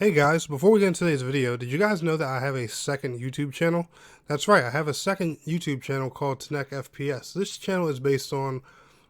Hey guys, before we get into today's video, did you guys know that I have a second YouTube channel? That's right, I have a second YouTube channel called Tnek FPS. This channel is based on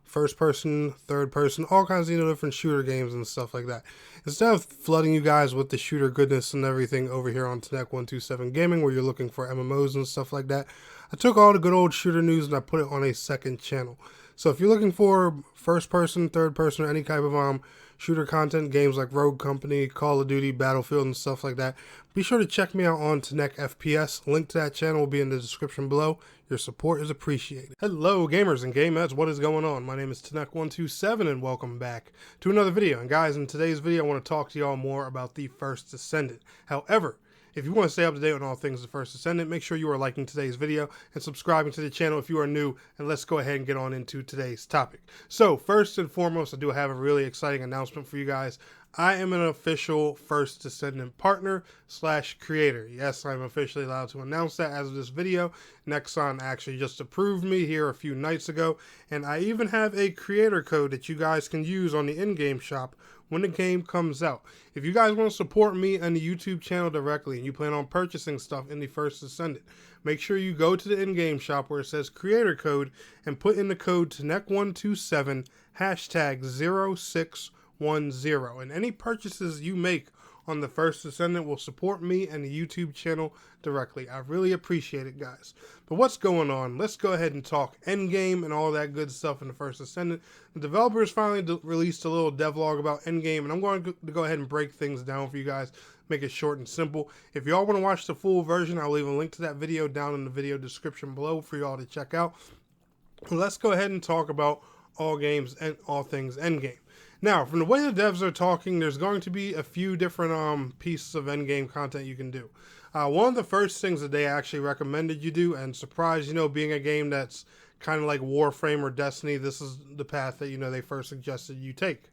first person, third person, all kinds of different shooter games and stuff like that. Instead of flooding you guys with the shooter goodness and everything over here on Tnek 127 Gaming, where you're looking for MMOs and stuff like that, I took all the good old shooter news and I put it on a second channel. So if you're looking for first person, third person, or any type of shooter content, games like Rogue Company, Call of Duty, Battlefield, and stuff like that, be sure to check me out on Tnek FPS. Link to that channel will be in the description below. Your support is appreciated. Hello gamers and gamettes, what is going on? My name is Tnek127 and welcome back to another video. And guys, in today's video I want to talk to y'all more about the First Descendant. However, if you want to stay up to date on all things The First Descendant, make sure you are liking today's video and subscribing to the channel if you are new, and let's go ahead and get on into today's topic. So, first and foremost, I do have a really exciting announcement for you guys. I am an official First Descendant partner / creator. Yes, I'm officially allowed to announce that as of this video. Nexon actually just approved me here a few nights ago, and I even have a creator code that you guys can use on the in-game shop when the game comes out. If you guys want to support me and the YouTube channel directly and you plan on purchasing stuff in the First Descendant, make sure you go to the in-game shop where it says creator code and put in the code TNEC127 #0610. And any purchases you make on the First Descendant will support me and the YouTube channel directly. I really appreciate it, guys. But what's going on? Let's go ahead and talk Endgame and all that good stuff in the First Descendant. The developers finally released a little devlog about Endgame, and I'm going to go ahead and break things down for you guys, make it short and simple. If y'all want to watch the full version, I'll leave a link to that video down in the video description below for y'all to check out. Let's go ahead and talk about all games and all things Endgame. Now, from the way the devs are talking, there's going to be a few different pieces of endgame content you can do. One of the first things that they actually recommended you do, and surprise, being a game that's kind of like Warframe or Destiny, this is the path that, they first suggested you take.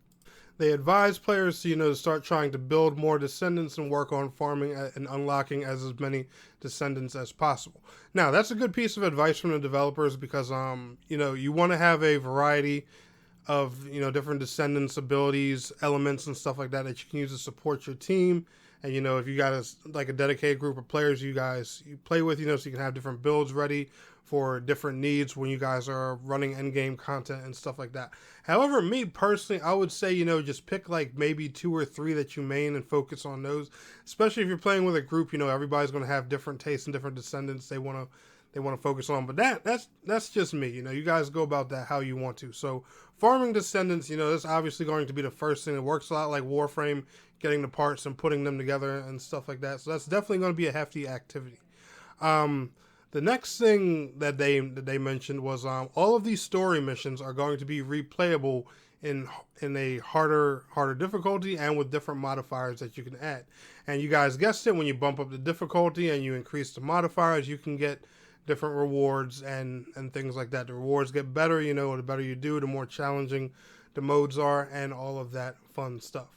They advise players to, start trying to build more descendants and work on farming and unlocking as many descendants as possible. Now, that's a good piece of advice from the developers because, you want to have a variety of different descendants, abilities, elements, and stuff like that that you can use to support your team. And if you got a dedicated group of players you play with, so you can have different builds ready for different needs when you guys are running endgame content and stuff like that. However, me personally, I would say just pick like maybe 2 or 3 that you main and focus on those. Especially if you're playing with a group, everybody's going to have different tastes and different descendants they want to focus on. But that's just me. You guys go about that how you want to. So farming descendants, that's obviously going to be the first thing. It works a lot like Warframe, getting the parts and putting them together and stuff like that. So that's definitely going to be a hefty activity. The next thing that they mentioned was all of these story missions are going to be replayable in a harder difficulty and with different modifiers that you can add. And you guys guessed it, when you bump up the difficulty and you increase the modifiers, you can get different rewards and things like that. The rewards get better, the better you do, the more challenging the modes are, and all of that fun stuff.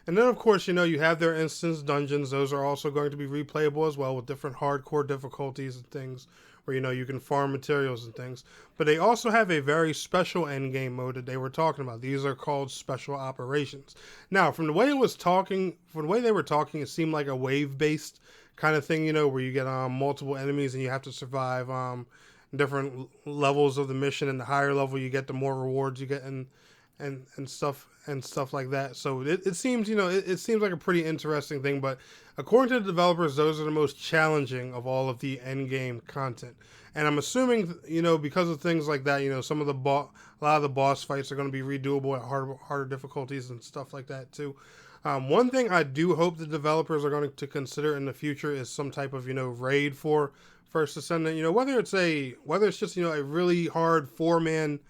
And then, of course, you have their instance dungeons. Those are also going to be replayable as well with different hardcore difficulties and things where, you can farm materials and things. But they also have a very special endgame mode that they were talking about. These are called special operations. Now, from the way they were talking, it seemed like a wave-based kind of thing, where you get multiple enemies and you have to survive different levels of the mission. And the higher level you get, the more rewards you get and stuff like that. So it seems it seems like a pretty interesting thing. But according to the developers, those are the most challenging of all of the end game content. And I'm assuming because of things like that, some of a lot of the boss fights are going to be redoable at harder difficulties and stuff like that too. One thing I do hope the developers are going to consider in the future is some type of raid for First Descendant. Whether it's just a really hard four-man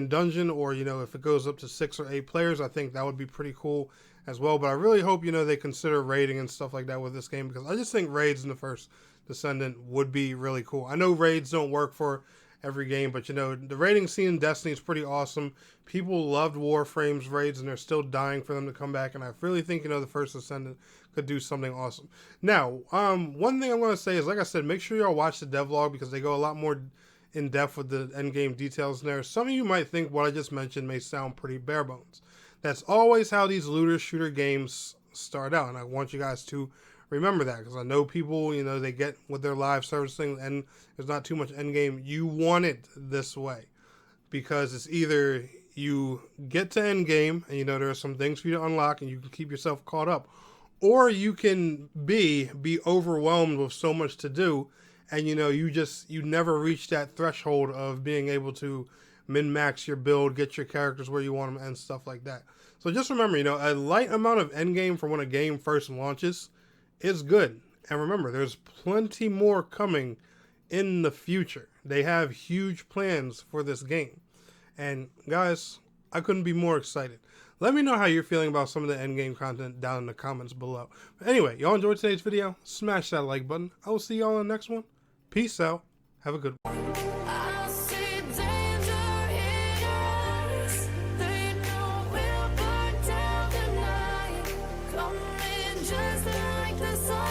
dungeon, or if it goes up to 6 or 8 players, I think that would be pretty cool as well. But I really hope they consider raiding and stuff like that with this game, because I just think raids in the First Descendant would be really cool. I know raids don't work for every game, but the raiding scene in Destiny is pretty awesome. People loved Warframe's raids and they're still dying for them to come back, and I really think the First Descendant could do something awesome. Now, one thing I'm going to say is, like I said, make sure y'all watch the devlog, because they go a lot more in depth with the endgame details in there. Some of you might think what I just mentioned may sound pretty bare bones. That's always how these looter shooter games start out. And I want you guys to remember that, because I know people, you know, they get with their live service thing and there's not too much Endgame. You want it this way, because it's either you get to Endgame and, you know, there are some things for you to unlock and you can keep yourself caught up, or you can be overwhelmed with so much to do, and, you know, you never reach that threshold of being able to min-max your build, get your characters where you want them, and stuff like that. So just remember, you know, a light amount of Endgame for when a game first launches is good. And remember, there's plenty more coming in the future. They have huge plans for this game. And guys, I couldn't be more excited. Let me know how you're feeling about some of the Endgame content down in the comments below. But anyway, y'all enjoyed today's video? Smash that like button. I will see y'all in the next one. Peace out. Have a good one. Just like the sun.